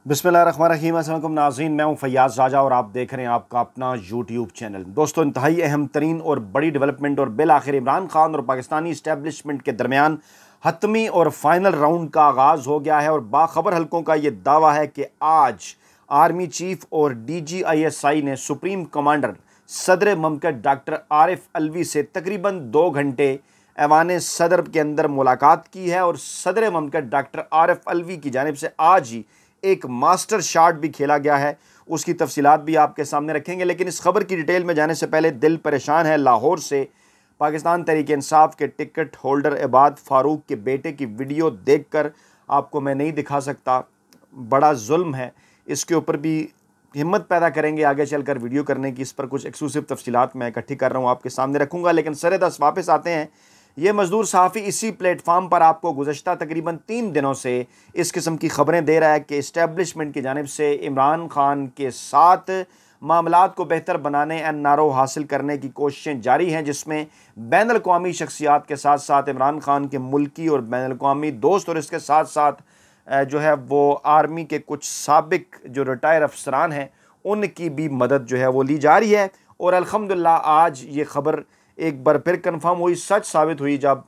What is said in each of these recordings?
बिस्मिल्लाहिर्रहमानिर्रहीम। अस्सलाम वालेकुम नाज़रीन, मैं हूं फैयाज़ राजा और आप देख रहे हैं आपका अपना यूट्यूब चैनल। दोस्तों, इंतहाई अहम तरीन और बड़ी डेवलपमेंट और बिल आखिर इमरान खान और पाकिस्तानी इस्टेब्लिशमेंट के दरमियान हतमी और फाइनल राउंड का आगाज़ हो गया है और बाखबर हलकों का ये दावा है कि आज आर्मी चीफ और DGISI ने सुप्रीम कमांडर सदर ममलकत डॉक्टर आरिफ अलवी से तकरीबन 2 घंटे ऐवान सदर के अंदर मुलाकात की है और सदर ममलकत डॉक्टर आरिफ अलवी की जानिब से आज ही एक मास्टर शॉट भी खेला गया है। उसकी तफसीलात भी आपके सामने रखेंगे, लेकिन इस खबर की डिटेल में जाने से पहले दिल परेशान है। लाहौर से पाकिस्तान तहरीक इंसाफ के टिकट होल्डर इबाद फारूक के बेटे की वीडियो देखकर आपको मैं नहीं दिखा सकता, बड़ा जुल्म है। इसके ऊपर भी हिम्मत पैदा करेंगे आगे चलकर वीडियो करने की। इस पर कुछ एक्सक्लूसिव तफसीलात मैं इकट्ठी कर रहा हूँ, आपके सामने रखूँगा। लेकिन सर-ए-दस्त वापस आते हैं। ये मजदूर सहाफ़ी इसी प्लेटफार्म पर आपको गुज़श्ता तकरीबन 3 दिनों से इस किस्म की खबरें दे रहा है कि इस्टेब्लिशमेंट की जानिब से इमरान खान के साथ मामलात को बेहतर बनाने NRO हासिल करने की कोशिशें जारी हैं, जिसमें बैनुल-अक़वामी शख्सियात के साथ साथ इमरान खान के मुल्की और बैनुल-अक़वामी दोस्त और इसके साथ साथ जो है वो आर्मी के कुछ साबिक जो रिटायर अफसरान हैं उनकी भी मदद जो है वो ली जा रही है। और अल्हम्दुलिल्लाह आज ये खबर एक बार फिर कन्फर्म हुई, सच साबित हुई, जब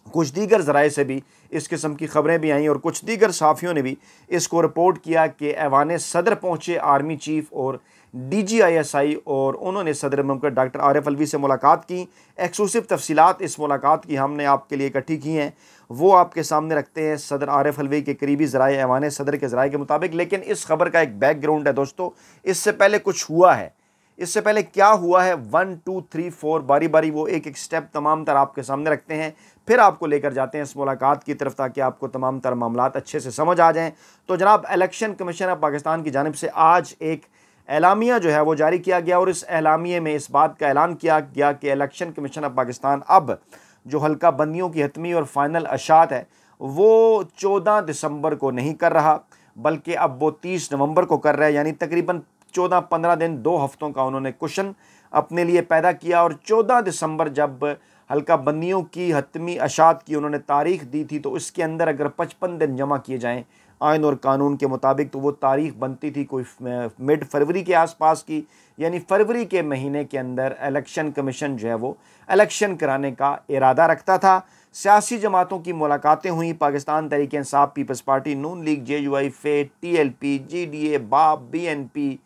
कुछ दीगर ज़राए से भी इस किस्म की खबरें भी आईं और कुछ दीगर सहाफ़ियों ने भी इसको रिपोर्ट किया कि ऐवान सदर पहुँचे आर्मी चीफ और DGISI और उन्होंने सदर ममलकत डॉक्टर आरिफ अलवी से मुलाकात की। एक्सक्लूसिव तफसीलात इस मुलाकात की हमने आपके लिए इकट्ठी की हैं, वो आपके सामने रखते हैं सदर आरिफ अलवी के करीबी ज़राए ऐवान सदर के ज़राए के मुताबिक। लेकिन इस खबर का एक बैकग्राउंड है दोस्तों, इससे पहले कुछ हुआ है। इससे पहले क्या हुआ है, 1 2 3 4 बारी बारी वो एक एक स्टेप तमाम तर आपके सामने रखते हैं, फिर आपको लेकर जाते हैं इस मुलाकात की तरफ ताकि आपको तमाम तर मामलात अच्छे से समझ आ जाएं। तो जनाब, इलेक्शन कमीशन ऑफ पाकिस्तान की जानिब से आज एक एलामिया जो है वो जारी किया गया और इस एलामिया में इस बात का ऐलान किया गया कि इलेक्शन कमीशन ऑफ पाकिस्तान अब जो हल्का बंदियों की हतमी और फाइनल अशात है वो 14 दिसंबर को नहीं कर रहा, बल्कि अब वो 30 नवंबर को कर रहा है। यानी तकरीबन 14-15 दिन, 2 हफ्तों का उन्होंने कुशन अपने लिए पैदा किया। और 14 दिसंबर जब हल्का बंदियों की हतमी अशात की उन्होंने तारीख दी थी, तो इसके अंदर अगर 55 दिन जमा किए जाएं आइन और कानून के मुताबिक, तो वो तारीख बनती थी कोई मिड फरवरी के आसपास की। यानी फरवरी के महीने के अंदर इलेक्शन कमीशन जो है वो इलेक्शन कराने का इरादा रखता था। सियासी जमातों की मुलाकातें हुई, Pakistan Tehreek Insaf, peoples party, Noon league, JUI, FE, TLP, GDA, BAP, BNP,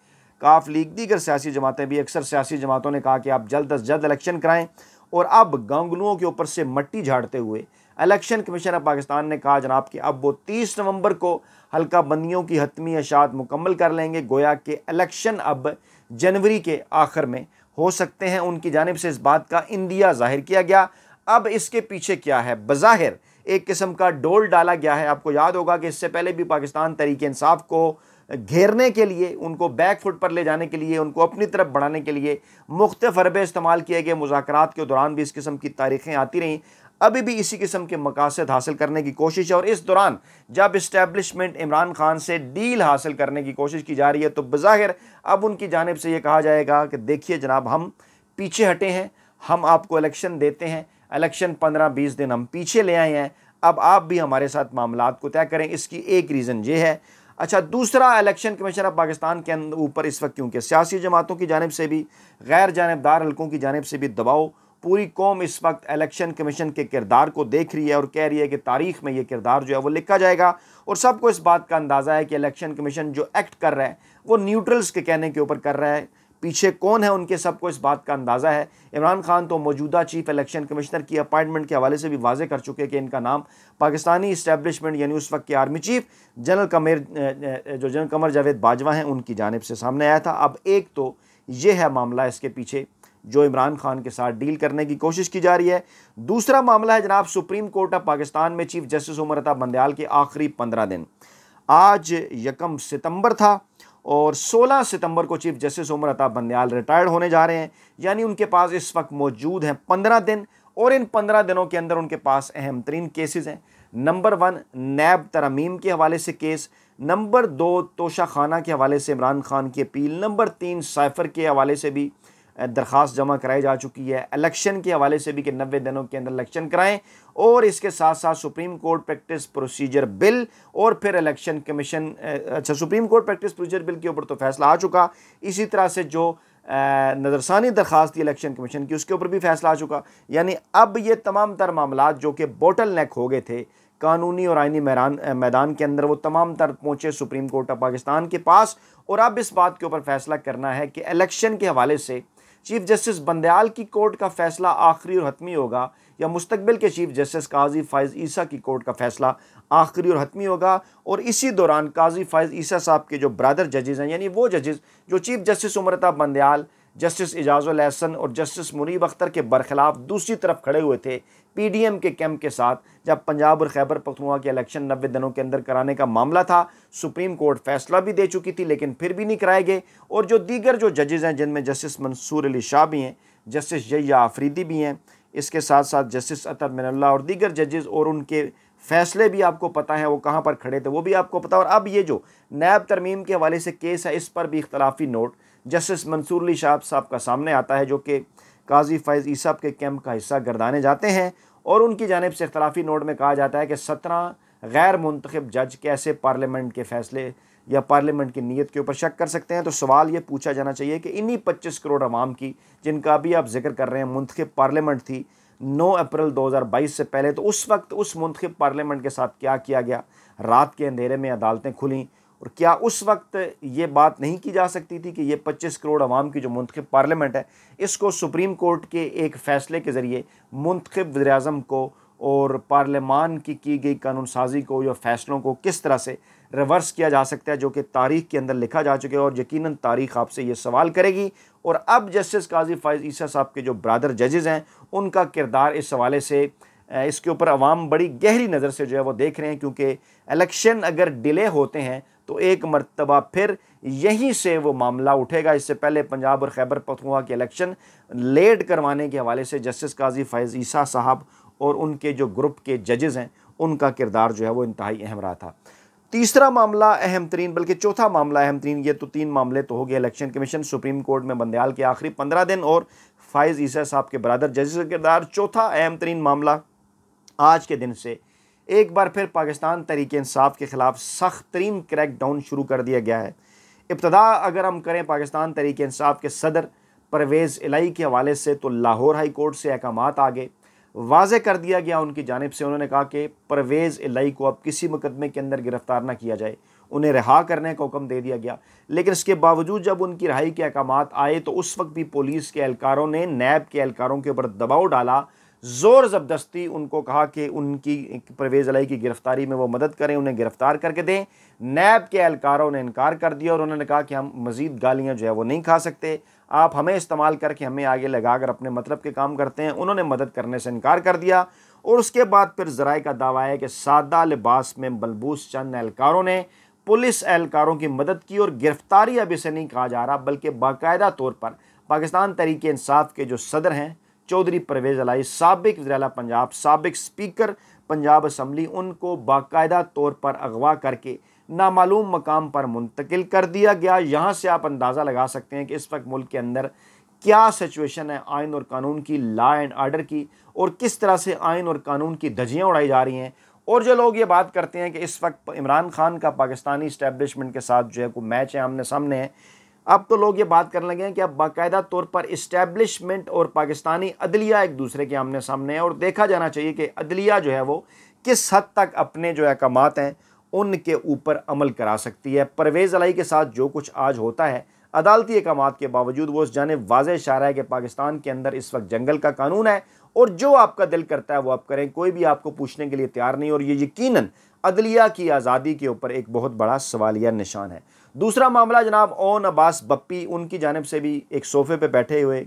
Qaaf league, दीगर सियासी जमातें भी, अक्सर सियासी जमातों ने कहा कि आप जल्द अज जल्द इलेक्शन कराएं। और अब गांगलुओं के ऊपर से मट्टी झाड़ते हुए इलेक्शन कमीशन ऑफ पाकिस्तान ने कहा जनाब कि अब वो 30 नवंबर को हल्का बंदियों की हतमी अशात मुकम्मल कर लेंगे। गोया कि इलेक्शन अब जनवरी के आखिर में हो सकते हैं। उनकी जानिब से इस बात का इंदिया जाहिर किया गया। अब इसके पीछे क्या है, बज़ाहिर एक किस्म का डोल डाला गया है। आपको याद होगा कि इससे पहले भी पाकिस्तान तहरीक इंसाफ को घेरने के लिए, उनको बैक फुट पर ले जाने के लिए, उनको अपनी तरफ बढ़ाने के लिए मुख्तलिफ हरबे इस्तेमाल किए गए। मुज़ाकरात के दौरान भी इस किस्म की तारीखें आती रहीं, अभी भी इसी किस्म के मकासद हासिल करने की कोशिश है। और इस दौरान जब इस्टेब्लिशमेंट इमरान खान से डील हासिल करने की कोशिश की जा रही है, तो बज़ाहिर अब उनकी जानिब से ये कहा जाएगा कि देखिए जनाब, हम पीछे हटे हैं, हम आपको इलेक्शन देते हैं, इलेक्शन 15-20 दिन हम पीछे ले आए हैं, अब आप भी हमारे साथ मामलात को तय करें। इसकी एक रीज़न ये है। अच्छा, दूसरा, इलेक्शन कमीशन ऑफ पाकिस्तान के ऊपर इस वक्त क्योंकि सियासी जमातों की जानिब से भी, गैर जानिबदार हल्कों की जानिब से भी दबाव, पूरी कौम इस वक्त इलेक्शन कमीशन के किरदार को देख रही है और कह रही है कि तारीख में ये किरदार जो है वो लिखा जाएगा। और सबको इस बात का अंदाज़ा है कि इलेक्शन कमीशन जो एक्ट कर रहा है वो न्यूट्रल्स के कहने के ऊपर कर रहा है। पीछे कौन है उनके, सबको इस बात का अंदाज़ा है। इमरान खान तो मौजूदा चीफ इलेक्शन कमिश्नर की अपॉइंटमेंट के हवाले से भी वाजे कर चुके हैं कि इनका नाम पाकिस्तानी इस्टेब्लिशमेंट यानी उस वक्त के army chief general Qamar Javed Bajwa हैं, उनकी जानिब से सामने आया था। अब एक तो ये है मामला इसके पीछे जो इमरान खान के साथ डील करने की कोशिश की जा रही है। दूसरा मामला है जनाब, सुप्रीम कोर्ट ऑफ पाकिस्तान में चीफ जस्टिस उमर अता बंदयाल के आखिरी 15 दिन। आज 1 सितंबर था और 16 सितंबर को chief justice Umar Ata Bandial retired होने जा रहे हैं। यानी उनके पास इस वक्त मौजूद हैं 15 दिन और इन 15 दिनों के अंदर उनके पास अहम तरीन केसेस हैं। नंबर 1 नैब तरमीम के हवाले से केस, नंबर 2 तोशा खाना के हवाले से इमरान खान की अपील, नंबर 3 साइफर के हवाले से भी दरख्वास्त जमा कराई जा चुकी है। इलेक्शन के हवाले से भी कि 90 दिनों के अंदर इलेक्शन कराएं, और इसके साथ साथ supreme court practice procedure bill और फिर इलेक्शन कमीशन, अच्छा supreme court practice procedure bill के ऊपर तो फैसला आ चुका, इसी तरह से जो नज़रसानी दरख्वास्त थी इलेक्शन कमीशन की उसके ऊपर भी फैसला आ चुका। यानी अब ये तमाम तर मामला जो कि बोटल नेक हो गए थे कानूनी और आइनी मैदान के अंदर, वो तमाम तर पहुँचे सुप्रीम कोर्ट ऑफ पाकिस्तान के पास। और अब इस बात के ऊपर फैसला करना है कि इलेक्शन के हवाले से चीफ जस्टिस बंदयाल की कोर्ट का फैसला आखिरी और हतमी होगा, या मुस्तकबिल के चीफ जस्टिस काजी फ़ाइज़ ईसा की कोर्ट का फैसला आखिरी और हतमी होगा। और इसी दौरान काजी फ़ाइज़ ईसा साहब के जो ब्रदर जजेज़ हैं, यानी वो जजेज़ जो chief justice Umar Bandial, justice Ijazul Ahsan और जस्टिस मुनीब अख्तर के बरखिलाफ दूसरी तरफ खड़े हुए थे पीडीएम के कैंप के साथ, जब पंजाब और खैबर पख्तूनख्वा के इलेक्शन 90 दिनों के अंदर कराने का मामला था, सुप्रीम कोर्ट फैसला भी दे चुकी थी लेकिन फिर भी नहीं कराए गए। और जो दीगर जो जजेज़ हैं, जिनमें जस्टिस मंसूर अली शाह भी हैं, जस्टिस यहिया आफरीदी भी हैं, इसके साथ साथ जस्टिस अतर मिनल्ला और दीगर जजेज़, और उनके फैसले भी आपको पता है वो कहाँ पर खड़े थे, वो भी आपको पता। और अब ये जो नैब तरमीम के हवाले से केस है, इस पर भी इख्तलाफी नोट जस्टिस मंसूर अली शाह साहब का सामने आता है, जो कि काजी फ़ाइज़ ईसा के कैंप का हिस्सा गर्दाने जाते हैं। और उनकी जानिब से इख्तलाफी नोट में कहा जाता है कि 17 गैर मुंतखब जज कैसे पार्लियामेंट के फैसले या पार्लियामेंट की नीयत के ऊपर शक कर सकते हैं। तो सवाल ये पूछा जाना चाहिए कि इन्हीं 25 करोड़ अवाम की, जिनका अभी आप जिक्र कर रहे हैं, मुंतखब पार्लियामेंट थी 9 अप्रैल 2022 से पहले, तो उस वक्त उस मुंतखब पार्लियामेंट के साथ क्या किया गया? रात के अंधेरे में अदालतें खुलीं, और क्या उस वक्त ये बात नहीं की जा सकती थी कि ये 25 करोड़ अवाम की जो मुंतखब पार्लियामेंट है, इसको सुप्रीम कोर्ट के एक फ़ैसले के ज़रिए मुंतखब वज़ीर-ए-आज़म को और पार्लियामान की गई कानून साजी को या फ़ैसलों को किस तरह से रिवर्स किया जा सकता है, जो कि तारीख़ के अंदर लिखा जा चुका है। और यकीनन तारीख़ आपसे ये सवाल करेगी। और अब जस्टिस काजी फ़ाइज़ ईसा साहब के जो ब्रदर जजेज़ हैं, उनका किरदार इस हवाले से इसके ऊपर अवाम बड़ी गहरी नज़र से जो है वो देख रहे हैं, क्योंकि इलेक्शन अगर डिले होते हैं तो एक मरतबा फिर यहीं से वो मामला उठेगा। इससे पहले पंजाब और खैबर पख्तूनख्वा के इलेक्शन लेट करवाने के हवाले से जस्टिस काजी फ़ाइज़ ईसा साहब और उनके जो ग्रुप के जजेज़ हैं, उनका किरदार जो है वो इंतहाई अहम रहा था। तीसरा मामला अहम तरीन, बल्कि चौथा मामला अहम तरीन, ये तो 3 मामले तो हो गए, इलेक्शन कमीशन, सुप्रीम कोर्ट में बंदयाल के आखिरी 15 दिन और फ़ाइज़ ईसा साहब के ब्रदर जजेज़ का किरदार। चौथा अहम तरीन मामला, आज के दिन से एक बार फिर पाकिस्तान तहरीक इंसाफ के ख़िलाफ़ सख्त तरीन क्रैकडाउन शुरू कर दिया गया है। इब्तदा अगर हम करें पाकिस्तान तहरीक इंसाफ के सदर परवेज़ इलाही के हवाले से, तो लाहौर हाई कोर्ट से अहकामात आगे वाज़े कर दिया गया उनकी जानिब से। उन्होंने कहा कि परवेज़ इलाही को अब किसी मुकदमे के अंदर गिरफ़्तार ना किया जाए, उन्हें रिहा करने का हुक्म दे दिया गया। लेकिन इसके बावजूद जब उनकी रिहाई के अहकामात आए तो उस वक्त भी पुलिस के एहलकारों ने नैब के एहलकारों के ऊपर दबाव डाला, ज़ोर ज़बरदस्ती उनको कहा कि उनकी परवेज़ इलाही की गिरफ़्तारी में वो मदद करें, उन्हें गिरफ़्तार करके दें। नैब के एहलकारों ने इनकार कर दिया और उन्होंने कहा कि हम मज़ीद गालियाँ जो है वो नहीं खा सकते, आप हमें इस्तेमाल करके हमें आगे लगाकर अपने मतलब के काम करते हैं। उन्होंने मदद करने से इनकार कर दिया। और उसके बाद फिर ज़राए का दावा है कि सादा लिबास में मलबूस चंद एहलकारों ने पुलिस एहलकारों की मदद की, और गिरफ़्तारी अब इसे नहीं कहा जा रहा बल्कि बाकायदा तौर पर पाकिस्तान तहरीक इंसाफ के जो सदर हैं चौधरी परवेज़ इलाही, साबिक वज़ीर आला पंजाब, साबिक स्पीकर पंजाब असम्बली, उनको बाकायदा तौर पर अगवा करके नामालूम मकाम पर मुंतकिल कर दिया गया। यहाँ से आप अंदाज़ा लगा सकते हैं कि इस वक्त मुल्क के अंदर क्या सिचुएशन है आइन और कानून की, लॉ एंड आर्डर की, और किस तरह से आइन और कानून की धज्जियाँ उड़ाई जा रही हैं। और जो लोग ये बात करते हैं कि इस वक्त इमरान खान का पाकिस्तानी इस्टेब्लिशमेंट के साथ जो है कोई मैच है आमने सामने है, अब तो लोग ये बात करने लगे हैं कि अब बाकायदा तौर पर इस्टेब्लिशमेंट और पाकिस्तानी अदलिया एक दूसरे के आमने सामने है। और देखा जाना चाहिए कि अदलिया जो है वो किस हद तक अपने जो अहकामात हैं उनके ऊपर अमल करा सकती है। परवेज़ इलाही के साथ जो कुछ आज होता है अदालती अहकामात के बावजूद, वो उस जानिब वाज़ेह इशारा है कि पाकिस्तान के अंदर इस वक्त जंगल का कानून है और जो आपका दिल करता है वो आप करें, कोई भी आपको पूछने के लिए तैयार नहीं। और ये यकीनन अदलिया की आज़ादी के ऊपर एक बहुत बड़ा सवालिया निशान है। दूसरा मामला जनाब ओन अब्बास बप्पी, उनकी जानिब से भी एक सोफ़े पे बैठे हुए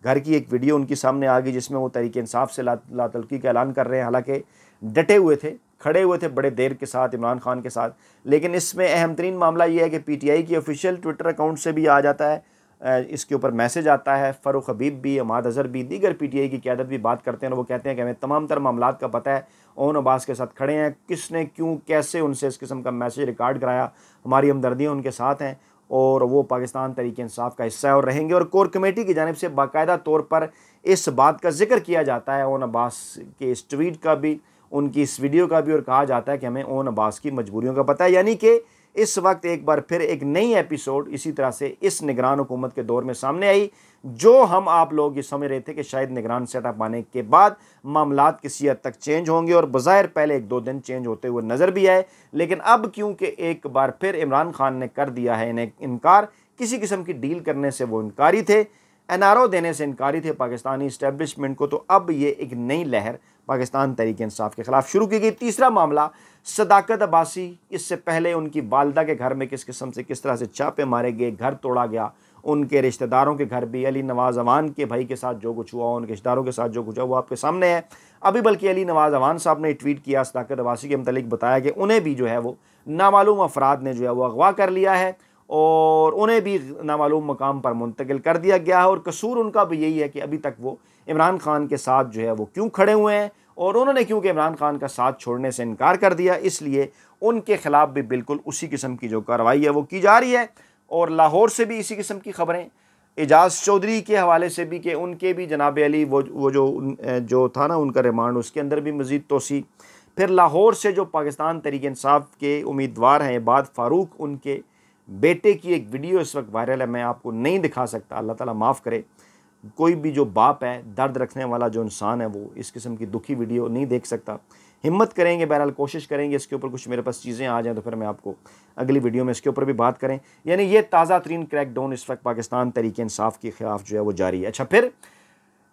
घर की एक वीडियो उनकी सामने आ गई, जिसमें वो तहरीक इंसाफ से लातल्की का ऐलान कर रहे हैं। हालांकि डटे हुए थे, खड़े हुए थे बड़े देर के साथ इमरान खान के साथ। लेकिन इसमें अहम तरीन मामला ये है कि PTI की ऑफिशियल ट्विटर अकाउंट से भी आ जाता है, इसके ऊपर मैसेज आता है। फ़ारूक हबीब भी, अमाद अज़हर भी, दीगर PTI की क़यादत भी बात करते हैं और वो कहते हैं कि हमें तमाम तर मामलात का पता है, ओन अब्बास के साथ खड़े हैं, किसने क्यों कैसे उनसे इस किस्म का मैसेज रिकॉर्ड कराया, हमारी हमदर्दियाँ उनके साथ हैं। और वो पाकिस्तान तहरीक इंसाफ का हिस्सा है और रहेंगे। और कोर कमेटी की जानिब से बाकायदा तौर पर इस बात का जिक्र किया जाता है ओन अब्बास के इस ट्वीट का भी, उनकी इस वीडियो का भी, और कहा जाता है कि हमें ओन अब्बास की मजबूरियों का पता है। यानी कि इस वक्त एक बार फिर एक नई एपिसोड इसी तरह से इस निगरान हुकूमत के दौर में सामने आई, जो हम आप लोग ये समझ रहे थे कि शायद निगरान सेटअप आने के बाद मामलात किसी हद तक चेंज होंगे, और बज़ाहिर पहले 1-2 दिन चेंज होते हुए नज़र भी आए। लेकिन अब क्योंकि एक बार फिर इमरान खान ने कर दिया है इन्हें इनकार, किसी किस्म की डील करने से वो इनकारी थे, एनआरओ देने से इनकारी थे पाकिस्तानी इस्टेब्लिशमेंट को, तो अब ये एक नई लहर पाकिस्तान तहरीक इंसाफ के खिलाफ शुरू की गई। तीसरा मामला सदाकत अब्बासी, इससे पहले उनकी वालदा के घर में किस किस्म से किस तरह से छापे मारे गए, घर तोड़ा गया, उनके रिश्तेदारों के घर भी, अली नवाज अवान के भाई के साथ जो कुछ हुआ, उनके रिश्तेदारों के साथ जो कुछ हुआ वो आपके सामने है। अभी बल्कि अली नवाज अवान साहब ने ट्वीट किया सदाकत अब्बासी के मतलब बताया कि उन्हें भी जो है वो नामालूम अफराद ने जो है वो अगवा कर लिया है और उन्हें भी नामालूम मकाम पर मुंतकिल कर दिया गया है, और कसूर उनका भी यही है कि अभी तक वो इमरान खान के साथ जो है वो क्यों खड़े हुए हैं, और उन्होंने क्योंकि इमरान खान का साथ छोड़ने से इनकार कर दिया, इसलिए उनके खिलाफ भी बिल्कुल उसी किस्म की जो कार्रवाई है वो की जा रही है। और लाहौर से भी इसी किस्म की खबरें, एजाज चौधरी के हवाले से भी कि उनके भी जनाब अली वो जो था ना उनका रिमांड, उसके अंदर भी मज़ीद तोसी। फिर लाहौर से जो पाकिस्तान तहरीक इंसाफ के उम्मीदवार हैं इबाद फ़ारूक, उनके बेटे की एक वीडियो इस वक्त वायरल है, मैं आपको नहीं दिखा सकता, अल्लाह ताला माफ़ करे। कोई भी जो बाप है, दर्द रखने वाला जो इंसान है, वो इस किस्म की दुखी वीडियो नहीं देख सकता। हिम्मत करेंगे, बहरहाल कोशिश करेंगे, इसके ऊपर कुछ मेरे पास चीज़ें आ जाएँ तो फिर मैं आपको अगली वीडियो में इसके ऊपर भी बात करें। यानी ये ताज़ा तरीन क्रैकडाउन इस वक्त पाकिस्तान तहरीक इंसाफ के खिलाफ जो है वो जारी है। अच्छा, फिर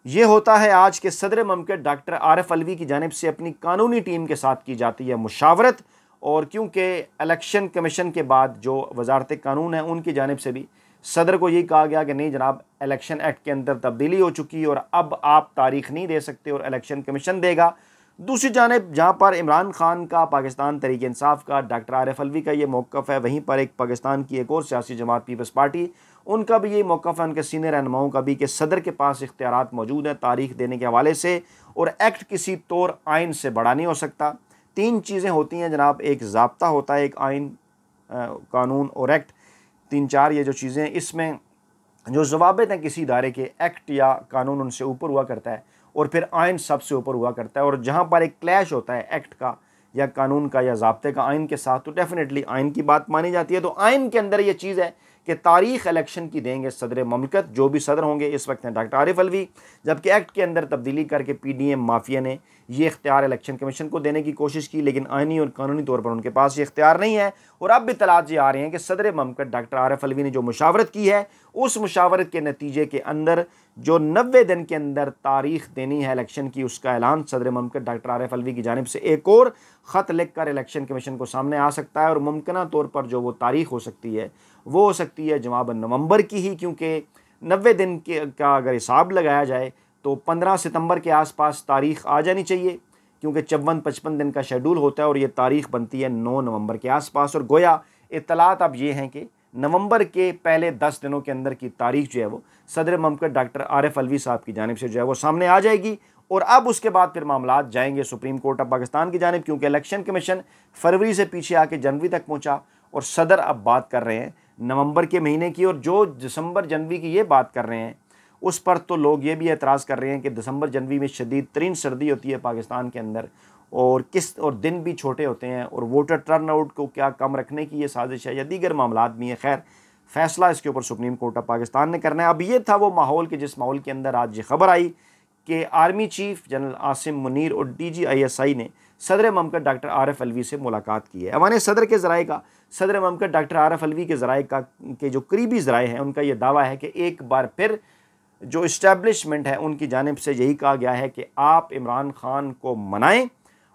ये होता है आज के सदर ममलकत डॉक्टर आरिफ अलवी की जानिब से अपनी कानूनी टीम के साथ की जाती है मुशावरत, और क्योंकि इलेक्शन कमीशन के बाद जो वजारत कानून है उनकी जानिब से भी सदर को यही कहा गया कि नहीं जनाब, इलेक्शन एक्ट के अंदर तब्दीली हो चुकी है और अब आप तारीख नहीं दे सकते और इलेक्शन कमीशन देगा। दूसरी जानिब जहाँ पर इमरान खान का, पाकिस्तान तहरीक इंसाफ का, डॉक्टर आरिफ अलवी का ये मौक़िफ़ है, वहीं पर एक पाकिस्तान की एक और सियासी जमात पीपल्स पार्टी, उनका भी यही मौक़िफ़ है, उनके सीनियर रहनुमाओं का भी, कि सदर के पास इख्तियारात मौजूद हैं तारीख देने के हवाले से, और एक्ट किसी तौर आइन से बड़ा नहीं हो सकता। 3 चीज़ें होती हैं जनाब, एक ज़ाब्ता होता है, एक आइन, कानून और एक्ट, 3-4 ये जो चीज़ें, इसमें जो ज़वाबित हैं किसी इदारे के, एक्ट या कानून उनसे ऊपर हुआ करता है और फिर आइन सबसे ऊपर हुआ करता है। और जहाँ पर एक क्लैश होता है एक्ट का या कानून का या ज़ाब्ते का आइन के साथ, तो डेफिनेटली आइन की बात मानी जाती है। तो आइन के अंदर ये चीज़ है कि तारीख़ इलेक्शन की देंगे सदर ममलकत, जो भी सदर होंगे इस वक्त हैं डॉक्टर आरिफ अलवी, जबकि एक्ट के अंदर तब्दीली करके PDM माफिया ने ये इख्तियार इलेक्शन कमीशन को देने की कोशिश की, लेकिन आइनी और कानूनी तौर पर उनके पास ये इख्तियार नहीं है। और अब भी तलाश ये आ रहे हैं कि सदर ममलकत डॉक्टर आरिफ अलवी ने जो मुशावरत की है, उस मुशावरत के नतीजे के अंदर जो 90 दिन के अंदर तारीख देनी है इलेक्शन की, उसका ऐलान सदर ममलकत डॉक्टर आरिफ अलवी की जानिब से एक और ख़त लिख कर इलेक्शन कमीशन को सामने आ सकता है। और मुमकिन तौर पर जो वो तारीख हो सकती है वो हो सकती है जनाब नवंबर की ही, क्योंकि 90 दिन का अगर हिसाब लगाया जाए तो 15 सितंबर के आसपास तारीख आ जानी चाहिए, क्योंकि 54-55 दिन का शेड्यूल होता है और ये तारीख बनती है 9 नवंबर के आसपास। और गोया इत्तलात अब ये हैं कि नवंबर के पहले 10 दिनों के अंदर की तारीख जो है वो सदर ममलकत डॉक्टर आरिफ अलवी साहब की जानिब से जो है वो सामने आ जाएगी। और अब उसके बाद फिर मामलात जाएंगे सुप्रीम कोर्ट ऑफ पाकिस्तान की जानिब, क्योंकि इलेक्शन कमीशन फरवरी से पीछे आके जनवरी तक पहुँचा और सदर अब बात कर रहे हैं नवंबर के महीने की। और जो दिसंबर जनवरी की ये बात कर रहे हैं उस पर तो लोग ये भी एतराज़ कर रहे हैं कि दिसंबर जनवरी में शदीद तरीन सर्दी होती है पाकिस्तान के अंदर, और दिन भी छोटे होते हैं, और वोटर टर्नआउट को क्या कम रखने की ये साजिश है या दीगर मामलात भी हैं। खैर, फैसला इसके ऊपर सुप्रीम कोर्ट ऑफ पाकिस्तान ने करना है। अब ये था वो माहौल कि जिस माहौल के अंदर आज ये खबर आई कि army chief general Asim Munir और DG ISI ने सदर ममलकत डॉक्टर आरिफ अलवी से मुलाकात की है। अवान सदर के ज़राए का, सदर ममलकत डॉक्टर आरिफ अलवी के ज़राए का के जो करीबी ज़राए हैं उनका ये दावा है कि एक बार फिर जो इस्टेब्लिशमेंट है उनकी जानिब से यही कहा गया है कि आप इमरान खान को मनाएं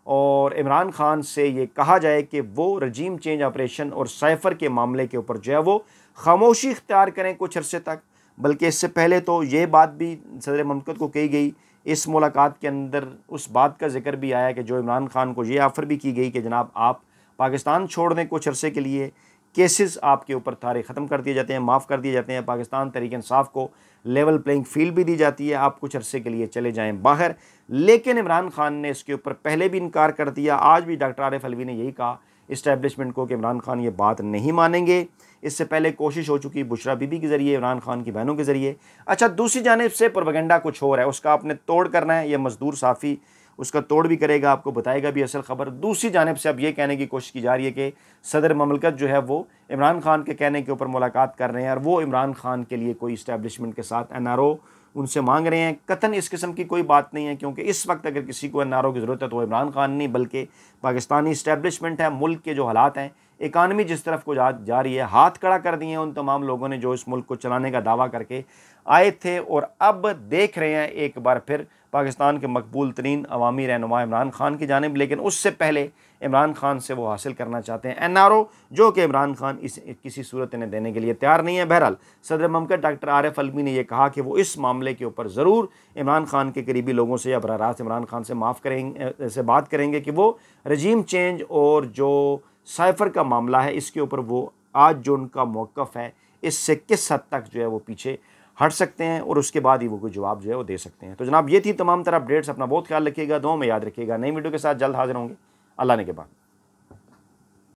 और इमरान खान से ये कहा जाए कि वो रजीम चेंज ऑपरेशन और साइफ़र के मामले के ऊपर जो है वो खामोशी इख्तियार करें कुछ अरसे तक। बल्कि इससे पहले तो ये बात भी सदर ममलकत को कही गई, इस मुलाकात के अंदर उस बात का जिक्र भी आया कि जो इमरान खान को ये ऑफ़र भी की गई कि जनाब आप पाकिस्तान छोड़ दें कुछ अरसे के लिए, केसेस आपके ऊपर सारे ख़त्म कर दिए जाते हैं, माफ़ कर दिए जाते हैं, पाकिस्तान तहरीक इंसाफ को लेवल प्लेइंग फील्ड भी दी जाती है, आप कुछ अरसे के लिए चले जाएं बाहर। लेकिन इमरान खान ने इसके ऊपर पहले भी इनकार कर दिया, आज भी डॉक्टर आरिफ अलवी ने यही कहा इस्टेब्लिशमेंट को कि इमरान खान ये बात नहीं मानेंगे। इससे पहले कोशिश हो चुकी बुशरा बीबी के ज़रिए, इमरान खान की बहनों के ज़रिए। अच्छा, दूसरी जानिब से प्रोपेगेंडा कुछ और है, उसका आपने तोड़ करना है। ये मजदूर साफ़ी उसका तोड़ भी करेगा, आपको बताएगा भी असल खबर। दूसरी जानिब से अब ये कहने की कोशिश की जा रही है कि सदर ममलकत जो है वो इमरान खान के कहने के ऊपर मुलाकात कर रहे हैं और वो इमरान खान के लिए कोई इस्टेब्लिशमेंट के साथ NRO उनसे मांग रहे हैं। कतन इस किस्म की कोई बात नहीं है, क्योंकि इस वक्त अगर किसी को NRO की ज़रूरत है तो इमरान खान नहीं बल्कि पाकिस्तानी इस्टेब्लिशमेंट है। मुल्क के जो हालात हैं, इकानमी जिस तरफ को जा रही है, हाथ खड़ा कर दिए हैं उन तमाम लोगों ने जो इस मुल्क को चलाने का दावा करके आए थे और अब देख रहे हैं एक बार फिर पाकिस्तान के मकबूल तरीन अवामी रहनुमा इमरान खान की जानिब। लेकिन उससे पहले इमरान खान से वो हासिल करना चाहते हैं NRO, जो कि इमरान खान किसी सूरत इन्हें देने के लिए तैयार नहीं है। बहरहाल सदर ममलकत डॉक्टर आरिफ अलवी ने यह कहा कि वो इस मामले के ऊपर ज़रूर इमरान खान के करीबी लोगों से या बराह रास्त इमरान खान से बात करेंगे कि वो रजीम चेंज और जो साइफ़र का मामला है इसके ऊपर वो आज जो उनका मौक़िफ़ है इससे किस हद तक जो है वो पीछे हट सकते हैं और उसके बाद ही वो कोई जवाब जो है वो दे सकते हैं। तो जनाब ये थी तमाम तरह अपडेट्स। अपना बहुत ख्याल रखिएगा, दुआ में याद रखिएगा। नई वीडियो के साथ जल्द हाजिर होंगे। अल्लाह ने के बाद।